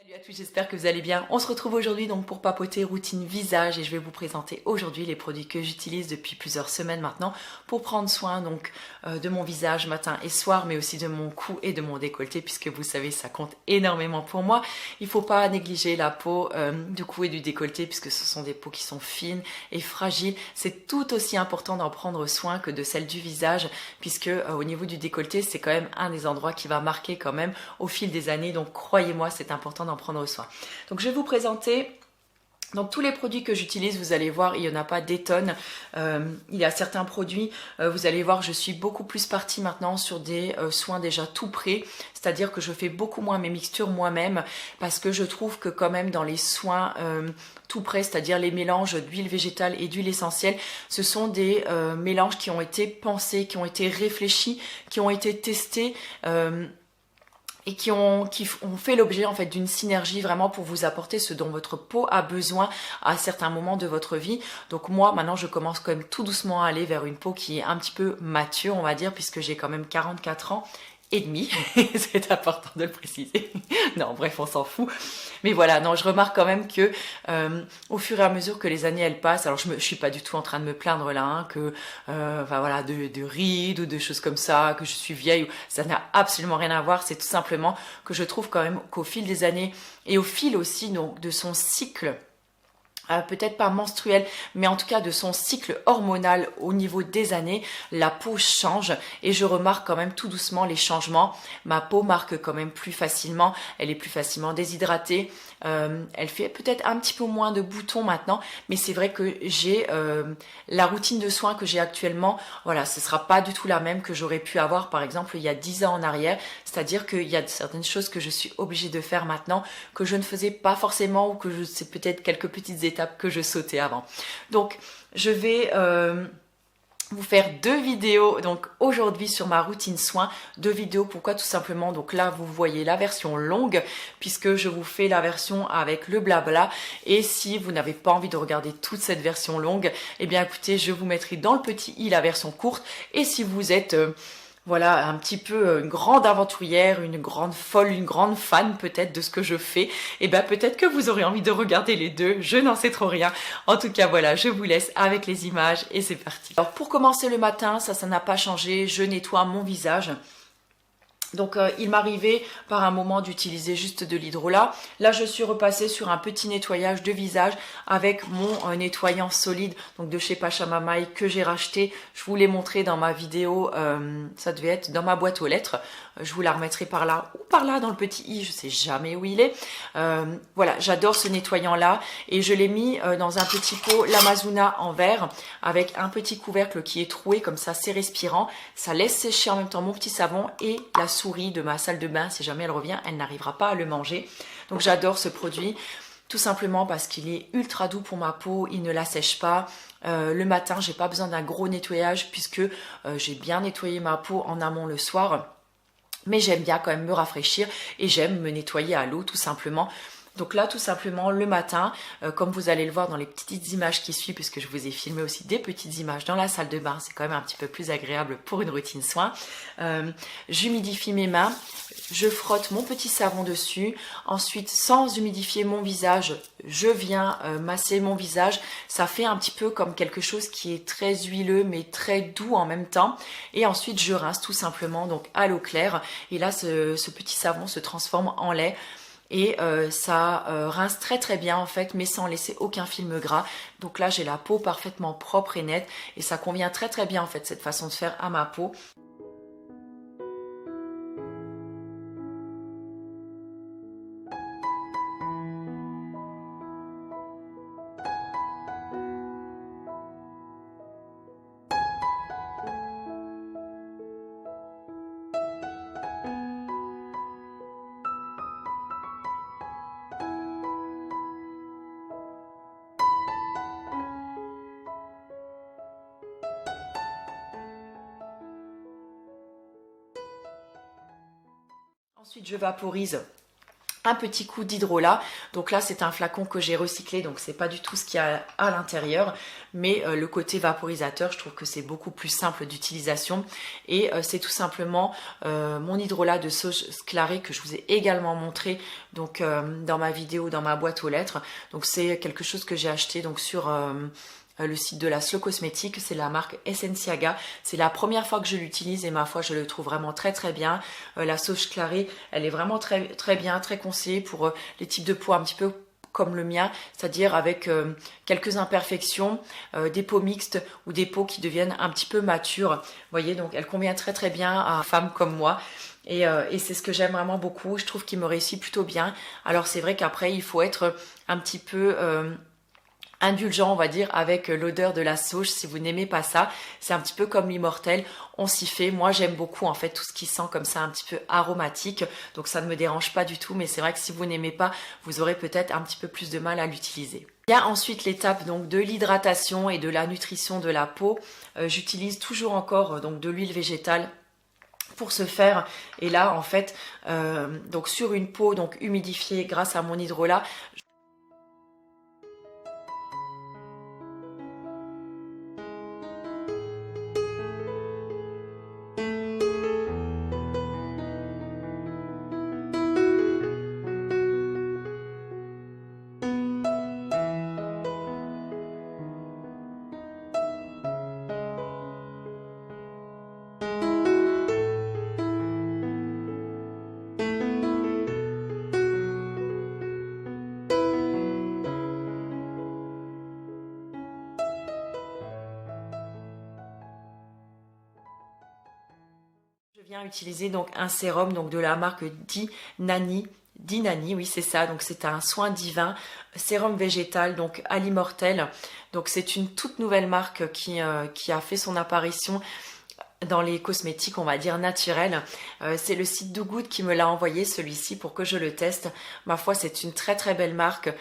Salut à tous, j'espère que vous allez bien. On se retrouve aujourd'hui donc pour papoter routine visage et je vais vous présenter aujourd'hui les produits que j'utilise depuis plusieurs semaines maintenant pour prendre soin donc de mon visage matin et soir, mais aussi de mon cou et de mon décolleté, puisque vous savez ça compte énormément pour moi. Il faut pas négliger la peau du cou et du décolleté, puisque ce sont des peaux qui sont fines et fragiles. C'est tout aussi important d'en prendre soin que de celle du visage, puisque au niveau du décolleté c'est quand même un des endroits qui va marquer quand même au fil des années, donc croyez-moi c'est important d'en prendre soin. Donc je vais vous présenter donc tous les produits que j'utilise. Vous allez voir, il n'y en a pas des tonnes. Il y a certains produits, vous allez voir, je suis beaucoup plus partie maintenant sur des soins déjà tout prêts. C'est-à-dire que je fais beaucoup moins mes mixtures moi-même, parce que je trouve que quand même dans les soins tout prêts, c'est-à-dire les mélanges d'huile végétale et d'huile essentielle, ce sont des mélanges qui ont été pensés, qui ont été réfléchis, qui ont été testés. Et qui ont fait l'objet en fait d'une synergie vraiment pour vous apporter ce dont votre peau a besoin à certains moments de votre vie. Donc moi maintenant je commence quand même tout doucement à aller vers une peau qui est un petit peu mature, on va dire, puisque j'ai quand même 44 ans et demi, c'est important de le préciser. Non, bref, on s'en fout. Mais voilà, non, je remarque quand même que au fur et à mesure que les années elles passent, alors je suis pas du tout en train de me plaindre là, hein, que enfin voilà, de rides ou de choses comme ça, que je suis vieille, ça n'a absolument rien à voir. C'est tout simplement que je trouve quand même qu'au fil des années et au fil aussi donc de son cycle, peut-être pas menstruel, mais en tout cas de son cycle hormonal au niveau des années, la peau change et je remarque quand même tout doucement les changements. Ma peau marque quand même plus facilement, elle est plus facilement déshydratée, elle fait peut-être un petit peu moins de boutons maintenant, mais c'est vrai que j'ai la routine de soins que j'ai actuellement, voilà, ce sera pas du tout la même que j'aurais pu avoir par exemple il y a 10 ans en arrière, c'est-à-dire qu'il y a certaines choses que je suis obligée de faire maintenant que je ne faisais pas forcément, ou que c'est peut-être quelques petites étapes que je sautais avant. Donc je vais vous faire deux vidéos donc aujourd'hui sur ma routine soin, deux vidéos. Pourquoi? Tout simplement, donc là vous voyez la version longue puisque je vous fais la version avec le blabla, et si vous n'avez pas envie de regarder toute cette version longue, eh bien écoutez, je vous mettrai dans le petit i la version courte, et si vous êtes voilà, un petit peu une grande aventurière, une grande folle, une grande fan peut-être de ce que je fais, et ben peut-être que vous aurez envie de regarder les deux, je n'en sais trop rien. En tout cas voilà, je vous laisse avec les images et c'est parti. Alors pour commencer le matin, ça n'a pas changé, je nettoie mon visage. Donc il m'arrivait par un moment d'utiliser juste de l'hydrolat. Là je suis repassée sur un petit nettoyage de visage avec mon nettoyant solide donc de chez Pachamamaï que j'ai racheté. Je vous l'ai montré dans ma vidéo, ça devait être dans ma boîte aux lettres. Je vous la remettrai par là ou par là dans le petit i, je sais jamais où il est. Voilà, j'adore ce nettoyant là et je l'ai mis dans un petit pot l'Amazuna en verre avec un petit couvercle qui est troué, comme ça c'est respirant. Ça laisse sécher en même temps mon petit savon, et la souris de ma salle de bain, si jamais elle revient, elle n'arrivera pas à le manger. Donc j'adore ce produit, tout simplement parce qu'il est ultra doux pour ma peau, il ne la sèche pas. Le matin, j'ai pas besoin d'un gros nettoyage puisque j'ai bien nettoyé ma peau en amont le soir. Mais j'aime bien quand même me rafraîchir et j'aime me nettoyer à l'eau tout simplement. Donc là, tout simplement, le matin, comme vous allez le voir dans les petites images qui suivent, puisque je vous ai filmé aussi des petites images dans la salle de bain, c'est quand même un petit peu plus agréable pour une routine soin. J'humidifie mes mains, je frotte mon petit savon dessus. Ensuite, sans humidifier mon visage, je viens masser mon visage. Ça fait un petit peu comme quelque chose qui est très huileux, mais très doux en même temps. Et ensuite, je rince tout simplement donc à l'eau claire. Et là, ce petit savon se transforme en lait. Et ça rince très très bien en fait, mais sans laisser aucun film gras. Donc là j'ai la peau parfaitement propre et nette, et ça convient très très bien en fait cette façon de faire à ma peau. Ensuite je vaporise un petit coup d'hydrolat. Donc là c'est un flacon que j'ai recyclé, donc c'est pas du tout ce qu'il y a à l'intérieur, mais le côté vaporisateur, je trouve que c'est beaucoup plus simple d'utilisation. Et c'est tout simplement mon hydrolat de sauge clarée que je vous ai également montré donc dans ma vidéo, dans ma boîte aux lettres. Donc c'est quelque chose que j'ai acheté donc sur le site de la Slow Cosmétique, c'est la marque Essentiaga. C'est la première fois que je l'utilise et ma foi je le trouve vraiment très très bien. La sauge clarée, elle est vraiment très très bien, très conseillée pour les types de peau un petit peu comme le mien, c'est-à-dire avec quelques imperfections, des peaux mixtes ou des peaux qui deviennent un petit peu matures. Vous voyez, donc elle convient très très bien à une femme comme moi. Et c'est ce que j'aime vraiment beaucoup. Je trouve qu'il me réussit plutôt bien. Alors c'est vrai qu'après il faut être un petit peu indulgent, on va dire, avec l'odeur de la sauge. Si vous n'aimez pas ça, c'est un petit peu comme l'immortel, on s'y fait. Moi j'aime beaucoup en fait tout ce qui sent comme ça un petit peu aromatique, donc ça ne me dérange pas du tout, mais c'est vrai que si vous n'aimez pas, vous aurez peut-être un petit peu plus de mal à l'utiliser. Il y a ensuite l'étape donc de l'hydratation et de la nutrition de la peau. J'utilise toujours encore donc de l'huile végétale pour ce faire, et là en fait donc sur une peau donc humidifiée grâce à mon hydrolat, je viens utiliser donc un sérum donc de la marque Dinani, oui c'est ça, donc c'est un soin divin, sérum végétal donc à l'immortel. Donc c'est une toute nouvelle marque qui a fait son apparition dans les cosmétiques, on va dire naturels. C'est le site Do Good qui me l'a envoyé celui-ci pour que je le teste. Ma foi, c'est une très très belle marque.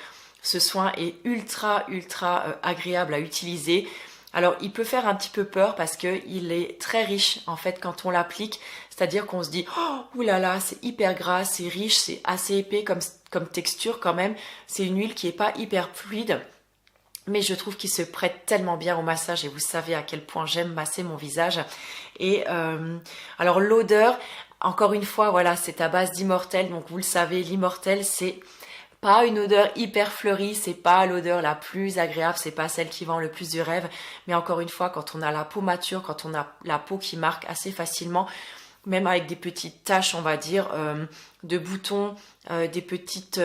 Ce soin est ultra agréable à utiliser. Alors il peut faire un petit peu peur parce qu'il est très riche en fait quand on l'applique, c'est-à-dire qu'on se dit oh oulala, c'est hyper gras, c'est riche, c'est assez épais comme texture quand même. C'est une huile qui est pas hyper fluide, mais je trouve qu'il se prête tellement bien au massage et vous savez à quel point j'aime masser mon visage. Et alors l'odeur, encore une fois, voilà, c'est à base d'immortel, donc vous le savez, l'immortel c'est pas une odeur hyper fleurie, c'est pas l'odeur la plus agréable, c'est pas celle qui vend le plus du rêve, mais encore une fois, quand on a la peau mature, quand on a la peau qui marque assez facilement, même avec des petites taches, on va dire, de boutons, des petites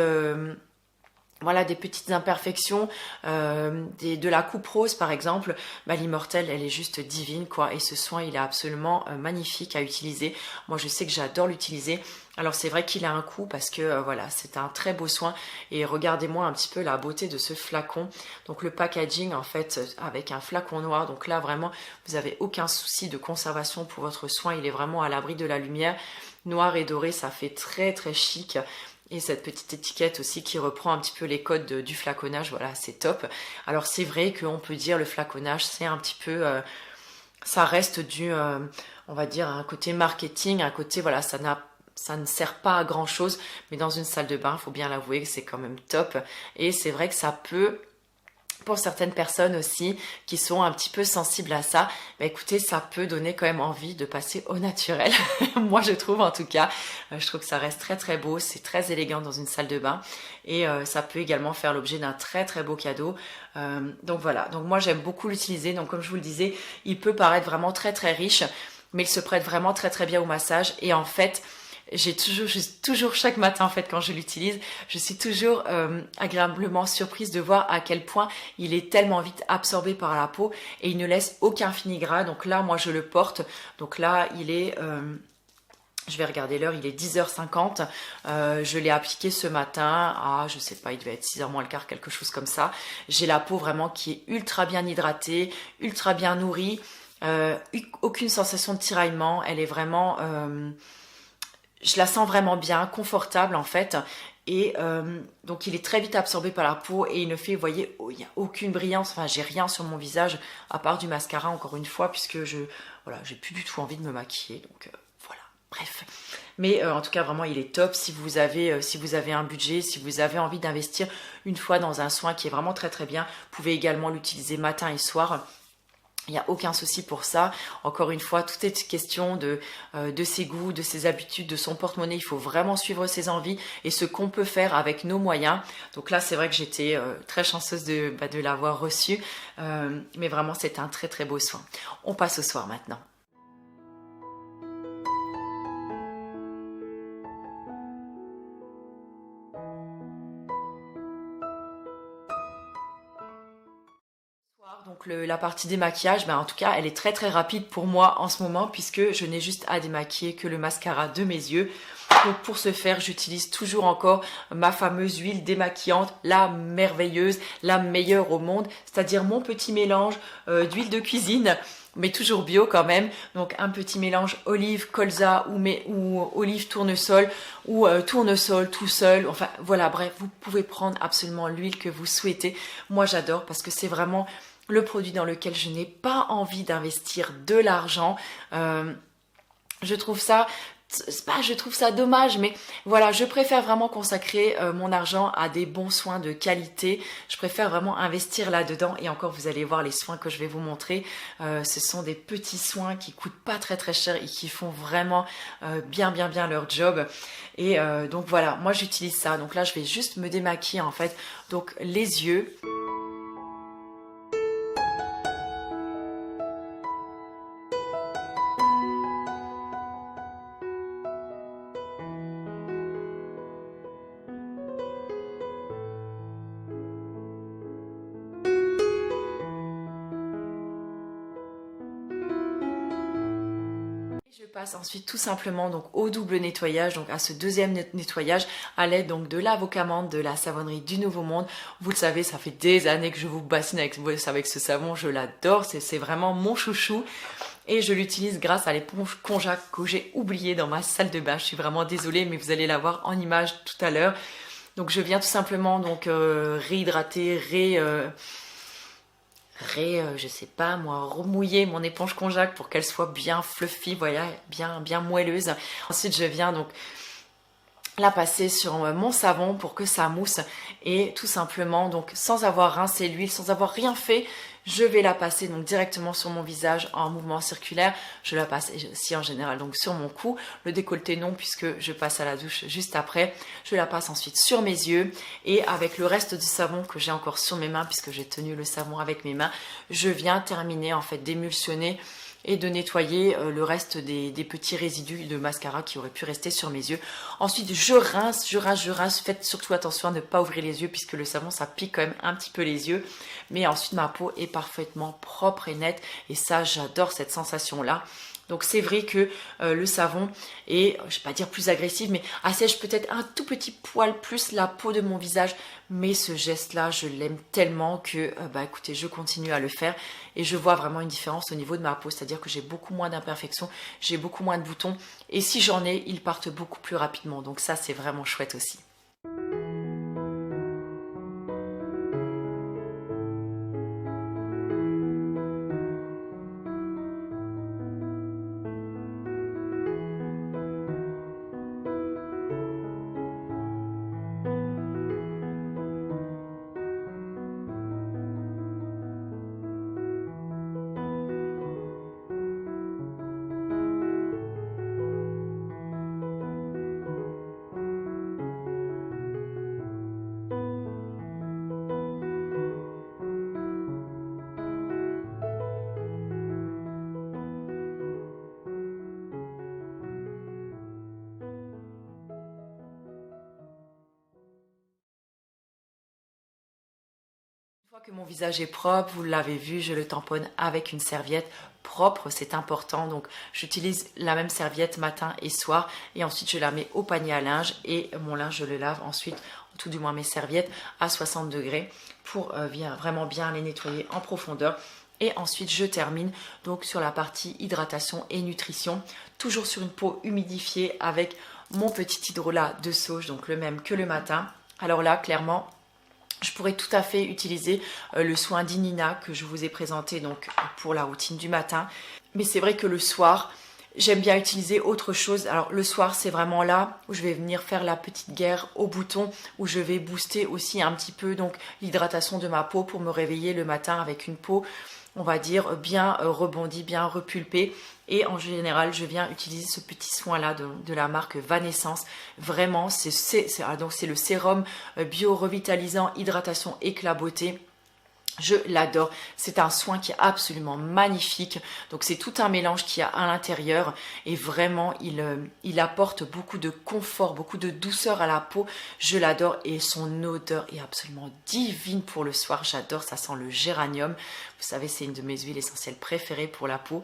voilà, des petites imperfections, de la coupe rose par exemple, bah, l'immortel elle est juste divine quoi, et ce soin il est absolument magnifique à utiliser. Moi je sais que j'adore l'utiliser. Alors c'est vrai qu'il a un coût parce que voilà, c'est un très beau soin, et regardez-moi un petit peu la beauté de ce flacon. Donc le packaging en fait avec un flacon noir, donc là vraiment vous avez aucun souci de conservation pour votre soin, il est vraiment à l'abri de la lumière. Noir et doré, ça fait très très chic. Et cette petite étiquette aussi qui reprend un petit peu les codes du flaconnage, voilà, c'est top. Alors c'est vrai qu'on peut dire le flaconnage, c'est un petit peu, ça reste on va dire, un côté marketing, un côté, voilà, ça ne sert pas à grand chose, mais dans une salle de bain, il faut bien l'avouer que c'est quand même top. Et c'est vrai que ça peut, pour certaines personnes aussi qui sont un petit peu sensibles à ça, bah écoutez, ça peut donner quand même envie de passer au naturel. Moi je trouve en tout cas, je trouve que ça reste très très beau, c'est très élégant dans une salle de bain, et ça peut également faire l'objet d'un très très beau cadeau. Donc voilà, donc moi j'aime beaucoup l'utiliser. Donc comme je vous le disais, il peut paraître vraiment très très riche, mais il se prête vraiment très très bien au massage. Et en fait, j'ai toujours chaque matin en fait quand je l'utilise, je suis toujours agréablement surprise de voir à quel point il est tellement vite absorbé par la peau et il ne laisse aucun fini-gras. Donc là moi je le porte, donc là il est je vais regarder l'heure, il est 10h50. Je l'ai appliqué ce matin à, je sais pas, il devait être 6h moins le quart, quelque chose comme ça. J'ai la peau vraiment qui est ultra bien hydratée, ultra bien nourrie, aucune sensation de tiraillement. Elle est vraiment, je la sens vraiment bien, confortable en fait. Et donc il est très vite absorbé par la peau et il ne fait, vous voyez, il n'y a aucune brillance. Enfin, j'ai rien sur mon visage à part du mascara, encore une fois, puisque voilà, j'ai plus du tout envie de me maquiller. Donc voilà. Bref. Mais en tout cas, vraiment, il est top si vous avez un budget, si vous avez envie d'investir une fois dans un soin qui est vraiment très très bien. Vous pouvez également l'utiliser matin et soir. Il n'y a aucun souci pour ça. Encore une fois, tout est question de ses goûts, de ses habitudes, de son porte-monnaie. Il faut vraiment suivre ses envies et ce qu'on peut faire avec nos moyens. Donc là, c'est vrai que j'étais très chanceuse de l'avoir reçu. Mais vraiment, c'est un très très beau soin. On passe au soir maintenant. Donc la partie démaquillage, en tout cas, elle est très très rapide pour moi en ce moment puisque je n'ai juste à démaquiller que le mascara de mes yeux. Donc pour ce faire, j'utilise toujours encore ma fameuse huile démaquillante, la merveilleuse, la meilleure au monde, c'est-à-dire mon petit mélange d'huile de cuisine, mais toujours bio quand même. Donc un petit mélange olive, colza ou olive tournesol ou tournesol tout seul. Enfin voilà, bref, vous pouvez prendre absolument l'huile que vous souhaitez. Moi j'adore parce que c'est vraiment le produit dans lequel je n'ai pas envie d'investir de l'argent. Je trouve ça dommage, mais voilà, je préfère vraiment consacrer mon argent à des bons soins de qualité. Je préfère vraiment investir là-dedans. Et encore, vous allez voir les soins que je vais vous montrer. Ce sont des petits soins qui coûtent pas très très cher et qui font vraiment bien leur job. Et donc voilà, moi j'utilise ça. Donc là, je vais juste me démaquiller en fait. Donc les yeux. Je passe ensuite tout simplement donc au double nettoyage, donc à ce deuxième nettoyage à l'aide donc de l'avocamande de la savonnerie du Nouveau Monde. Vous le savez, ça fait des années que je vous bassine avec ce savon, je l'adore, c'est vraiment mon chouchou. Et je l'utilise grâce à l'éponge Konjac que j'ai oubliée dans ma salle de bain. Je suis vraiment désolée, mais vous allez la voir en image tout à l'heure. Donc je viens tout simplement donc réhydrater, je sais pas moi, remouiller mon éponge Konjac pour qu'elle soit bien fluffy, voilà, bien moelleuse. Ensuite, je viens donc la passer sur mon savon pour que ça mousse et tout simplement, donc sans avoir rincé l'huile, sans avoir rien fait, je vais la passer donc directement sur mon visage en mouvement circulaire. Je la passe aussi en général donc sur mon cou, le décolleté non puisque je passe à la douche juste après. Je la passe ensuite sur mes yeux et avec le reste du savon que j'ai encore sur mes mains puisque j'ai tenu le savon avec mes mains, je viens terminer en fait d'émulsionner et de nettoyer le reste des petits résidus de mascara qui auraient pu rester sur mes yeux. Ensuite, je rince. Faites surtout attention à ne pas ouvrir les yeux puisque le savon, ça pique quand même un petit peu les yeux. Mais ensuite, ma peau est parfaitement propre et nette. Et ça, j'adore cette sensation-là. Donc c'est vrai que le savon est, je ne vais pas dire plus agressif, mais assèche peut-être un tout petit poil plus la peau de mon visage. Mais ce geste-là, je l'aime tellement que, écoutez, je continue à le faire. Et je vois vraiment une différence au niveau de ma peau. C'est-à-dire que j'ai beaucoup moins d'imperfections, j'ai beaucoup moins de boutons. Et si j'en ai, ils partent beaucoup plus rapidement. Donc ça, c'est vraiment chouette aussi. Une fois que mon visage est propre, vous l'avez vu, je le tamponne avec une serviette propre, c'est important. Donc j'utilise la même serviette matin et soir et ensuite je la mets au panier à linge et mon linge je le lave ensuite, tout du moins mes serviettes à 60 degrés pour vraiment bien les nettoyer en profondeur. Et ensuite je termine donc sur la partie hydratation et nutrition, toujours sur une peau humidifiée avec mon petit hydrolat de sauge, donc le même que le matin. Alors là clairement, je pourrais tout à fait utiliser le soin d'Inina que je vous ai présenté donc pour la routine du matin. Mais c'est vrai que le soir, J'aime bien utiliser autre chose. Alors le soir, c'est vraiment là où je vais venir faire la petite guerre au bouton, où je vais booster aussi un petit peu donc l'hydratation de ma peau pour me réveiller le matin avec une peau, on va dire, bien rebondie, bien repulpée. Et en général, je viens utiliser ce petit soin-là de la marque Vanessence. Vraiment, c'est le sérum bio revitalisant, hydratation, éclat beauté. Je l'adore, c'est un soin qui est absolument magnifique, donc c'est tout un mélange qu'il y a à l'intérieur et vraiment il apporte beaucoup de confort, beaucoup de douceur à la peau, je l'adore et son odeur est absolument divine pour le soir, j'adore, ça sent le géranium, vous savez c'est une de mes huiles essentielles préférées pour la peau.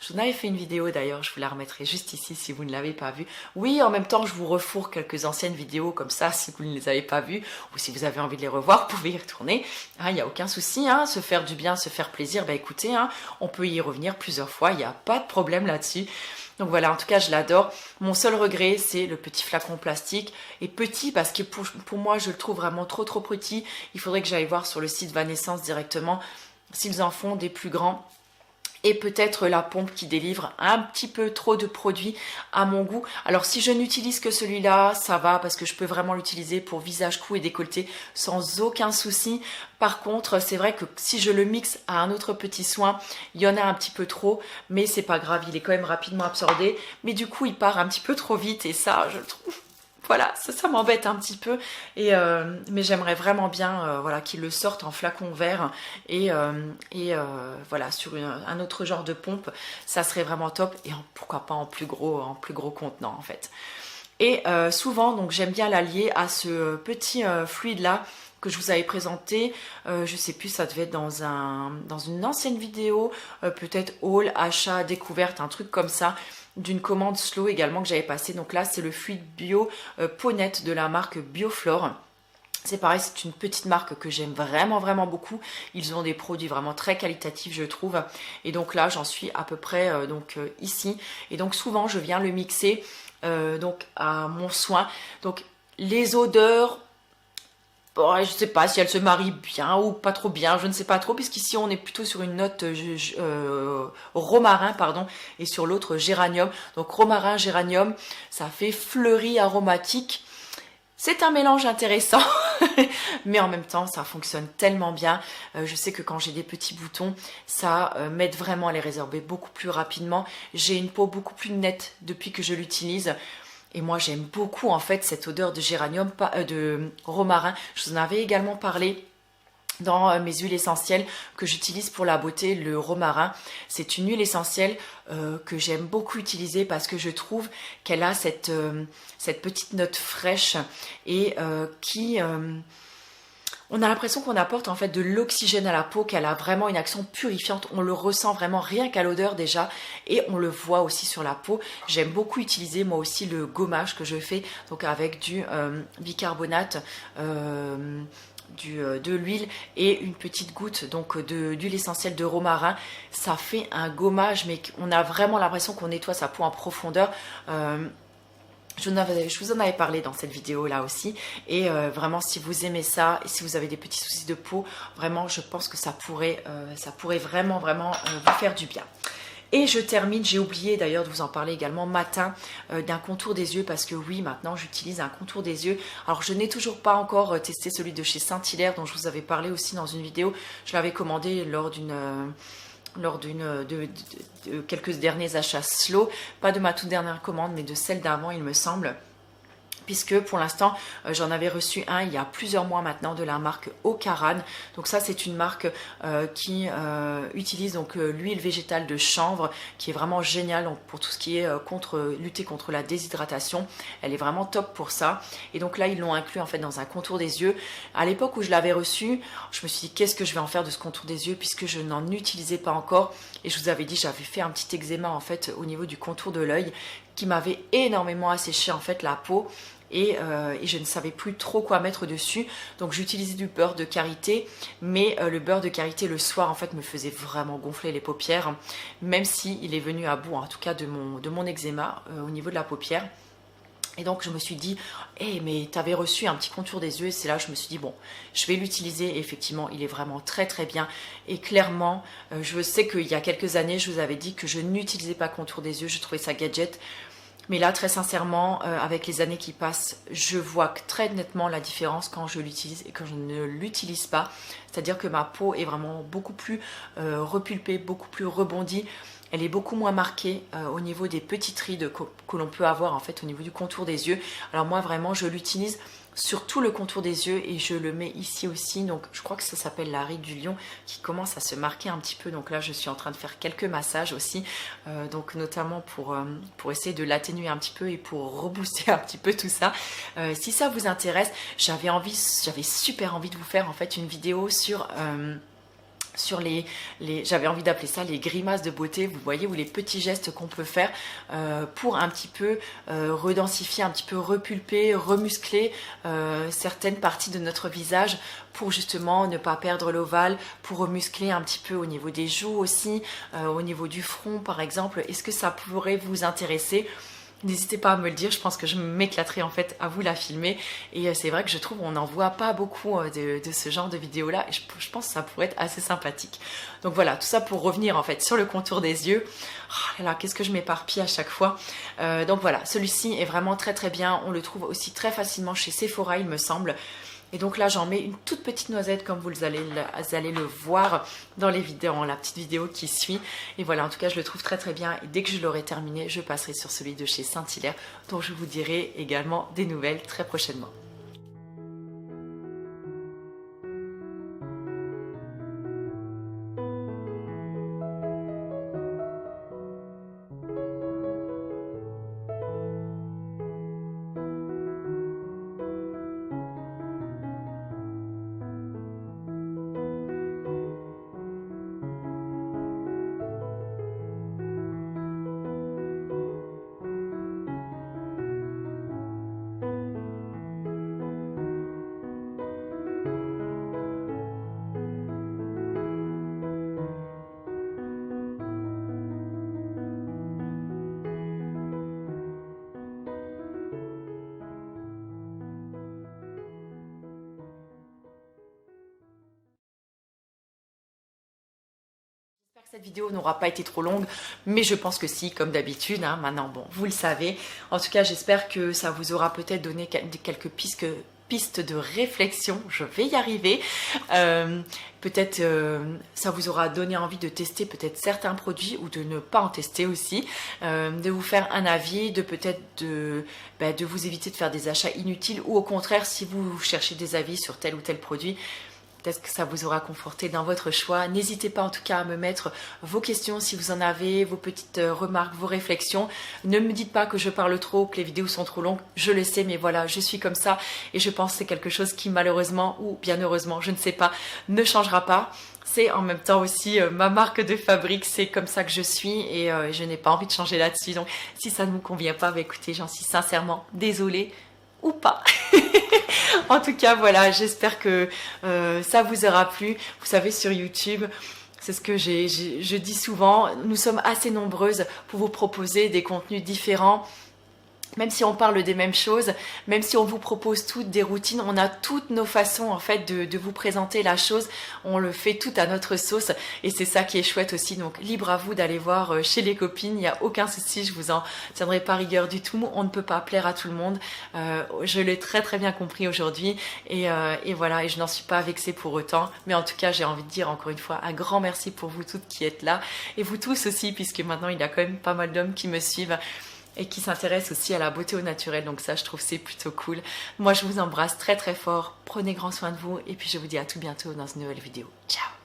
Je vous en avais fait une vidéo d'ailleurs, je vous la remettrai juste ici si vous ne l'avez pas vue. Oui, en même temps, je vous refourre quelques anciennes vidéos comme ça si vous ne les avez pas vues ou si vous avez envie de les revoir, vous pouvez y retourner. Il n'y a aucun souci, se faire du bien, se faire plaisir, écoutez, on peut y revenir plusieurs fois, il n'y a pas de problème là-dessus. Donc voilà, en tout cas, je l'adore. Mon seul regret, c'est le petit flacon plastique. Et petit parce que pour moi, je le trouve vraiment trop petit. Il faudrait que j'aille voir sur le site Vanessence directement s'ils en font des plus grands. Et peut-être la pompe qui délivre un petit peu trop de produits à mon goût. Alors si je n'utilise que celui-là, ça va parce que je peux vraiment l'utiliser pour visage, cou et décolleté sans aucun souci. Par contre, c'est vrai que si je le mixe à un autre petit soin, il y en a un petit peu trop, mais c'est pas grave, il est quand même rapidement absorbé. Mais du coup, il part un petit peu trop vite et ça, je le trouve... Voilà, ça m'embête un petit peu, mais j'aimerais vraiment bien voilà, qu'ils le sortent en flacon vert et voilà, sur un autre genre de pompe, ça serait vraiment top et pourquoi pas en plus gros contenant en fait. Et souvent, donc j'aime bien l'allier à ce petit fluide là que je vous avais présenté, je sais plus, ça devait être dans une ancienne vidéo, peut-être haul, achat, découverte, un truc comme ça, d'une commande slow également que j'avais passée. Donc là, c'est le fluide bio Ponette de la marque Bioflore. C'est pareil, c'est une petite marque que j'aime vraiment beaucoup. Ils ont des produits vraiment très qualitatifs, je trouve. Et donc là, j'en suis à peu près ici. Et donc souvent, je viens le mixer donc à mon soin. Donc les odeurs... Bon, je ne sais pas si elle se marie bien ou pas trop bien, je ne sais pas trop, puisqu'ici on est plutôt sur une note romarin, pardon, et sur l'autre géranium. Donc romarin, géranium, ça fait fleuri aromatique. C'est un mélange intéressant, mais en même temps, ça fonctionne tellement bien. Je sais que quand j'ai des petits boutons, ça m'aide vraiment à les résorber beaucoup plus rapidement. J'ai une peau beaucoup plus nette depuis que je l'utilise. Et moi, j'aime beaucoup en fait cette odeur de géranium, de romarin. Je vous en avais également parlé dans mes huiles essentielles que j'utilise pour la beauté, le romarin. C'est une huile essentielle que j'aime beaucoup utiliser parce que je trouve qu'elle a cette petite note fraîche et qui... on a l'impression qu'on apporte en fait de l'oxygène à la peau, qu'elle a vraiment une action purifiante. On le ressent vraiment rien qu'à l'odeur déjà et on le voit aussi sur la peau. J'aime beaucoup utiliser moi aussi le gommage que je fais donc avec du bicarbonate, de l'huile et une petite goutte donc d'huile essentielle de romarin. Ça fait un gommage mais on a vraiment l'impression qu'on nettoie sa peau en profondeur. Je vous en avais parlé dans cette vidéo là aussi et vraiment si vous aimez ça et si vous avez des petits soucis de peau, vraiment je pense que ça pourrait vraiment vous faire du bien. Et je termine, j'ai oublié d'ailleurs de vous en parler également matin d'un contour des yeux parce que oui maintenant j'utilise un contour des yeux. Alors je n'ai toujours pas encore testé celui de chez Saint-Hilaire dont je vous avais parlé aussi dans une vidéo. Je l'avais commandé lors de quelques derniers achats slow, pas de ma toute dernière commande mais de celle d'avant il me semble, puisque pour l'instant j'en avais reçu un il y a plusieurs mois maintenant de la marque Ocaran. Donc ça c'est une marque qui utilise donc l'huile végétale de chanvre qui est vraiment géniale donc, pour tout ce qui est lutter contre la déshydratation. Elle est vraiment top pour ça et donc là ils l'ont inclus en fait dans un contour des yeux. À l'époque où je l'avais reçu, je me suis dit qu'est-ce que je vais en faire de ce contour des yeux puisque je n'en utilisais pas encore et je vous avais dit j'avais fait un petit eczéma en fait au niveau du contour de l'œil qui m'avait énormément asséché en fait la peau et je ne savais plus trop quoi mettre dessus. Donc j'utilisais du beurre de karité, mais le beurre de karité le soir en fait me faisait vraiment gonfler les paupières, même si il est venu à bout en tout cas de mon eczéma au niveau de la paupière. Et donc je me suis dit, hey, mais tu avais reçu un petit contour des yeux. Et c'est là que je me suis dit, bon, je vais l'utiliser. Et effectivement, il est vraiment très très bien. Et clairement, je sais qu'il y a quelques années, je vous avais dit que je n'utilisais pas contour des yeux. Je trouvais ça gadget. Mais là, très sincèrement, avec les années qui passent, je vois très nettement la différence quand je l'utilise et quand je ne l'utilise pas. C'est-à-dire que ma peau est vraiment beaucoup plus repulpée, beaucoup plus rebondie. Elle est beaucoup moins marquée au niveau des petites rides que l'on peut avoir en fait au niveau du contour des yeux. Alors moi, vraiment, je l'utilise sur tout le contour des yeux et je le mets ici aussi. Donc je crois que ça s'appelle la ride du lion qui commence à se marquer un petit peu. Donc là je suis en train de faire quelques massages aussi, donc notamment pour essayer de l'atténuer un petit peu et pour rebooster un petit peu tout ça. Si ça vous intéresse, j'avais super envie de vous faire en fait une vidéo sur j'avais envie d'appeler ça les grimaces de beauté, vous voyez, ou les petits gestes qu'on peut faire pour un petit peu redensifier, un petit peu repulper, remuscler certaines parties de notre visage pour justement ne pas perdre l'ovale, pour remuscler un petit peu au niveau des joues aussi, au niveau du front par exemple. Est-ce que ça pourrait vous intéresser ? N'hésitez pas à me le dire, je pense que je m'éclaterai en fait à vous la filmer. Et c'est vrai que je trouve qu'on n'en voit pas beaucoup de ce genre de vidéos là. Et je pense que ça pourrait être assez sympathique. Donc voilà, tout ça pour revenir en fait sur le contour des yeux. Oh là là, qu'est-ce que je m'éparpille à chaque fois. Donc voilà, celui-ci est vraiment très très bien. On le trouve aussi très facilement chez Sephora il me semble. Et donc là, j'en mets une toute petite noisette comme vous allez le voir dans les vidéos, dans la petite vidéo qui suit. Et voilà, en tout cas, je le trouve très très bien. Et dès que je l'aurai terminé, je passerai sur celui de chez Saint-Hilaire, dont je vous dirai également des nouvelles très prochainement. Cette vidéo n'aura pas été trop longue, mais je pense que si, comme d'habitude, hein, maintenant, bon, vous le savez. En tout cas, j'espère que ça vous aura peut-être donné quelques pistes de réflexion, je vais y arriver. Peut-être ça vous aura donné envie de tester peut-être certains produits ou de ne pas en tester aussi, de vous faire un avis, de peut-être de vous éviter de faire des achats inutiles ou au contraire, si vous cherchez des avis sur tel ou tel produit, peut-être que ça vous aura conforté dans votre choix. N'hésitez pas en tout cas à me mettre vos questions si vous en avez, vos petites remarques, vos réflexions. Ne me dites pas que je parle trop, que les vidéos sont trop longues. Je le sais, mais voilà, je suis comme ça. Et je pense que c'est quelque chose qui malheureusement, ou bien heureusement, je ne sais pas, ne changera pas. C'est en même temps aussi ma marque de fabrique, c'est comme ça que je suis et je n'ai pas envie de changer là-dessus. Donc si ça ne vous convient pas, écoutez, j'en suis sincèrement désolée ou pas. En tout cas, voilà, j'espère que ça vous aura plu. Vous savez, sur YouTube, c'est ce que je dis souvent, nous sommes assez nombreuses pour vous proposer des contenus différents. Même si on parle des mêmes choses, même si on vous propose toutes des routines, on a toutes nos façons en fait de vous présenter la chose. On le fait tout à notre sauce et c'est ça qui est chouette aussi. Donc libre à vous d'aller voir chez les copines, il n'y a aucun souci, je vous en tiendrai pas rigueur du tout. On ne peut pas plaire à tout le monde. Je l'ai très très bien compris aujourd'hui et voilà, et je n'en suis pas vexée pour autant. Mais en tout cas, j'ai envie de dire encore une fois un grand merci pour vous toutes qui êtes là et vous tous aussi, puisque maintenant il y a quand même pas mal d'hommes qui me suivent et qui s'intéresse aussi à la beauté au naturel. Donc ça, je trouve c'est plutôt cool. Moi, je vous embrasse très très fort. Prenez grand soin de vous et puis je vous dis à tout bientôt dans une nouvelle vidéo. Ciao!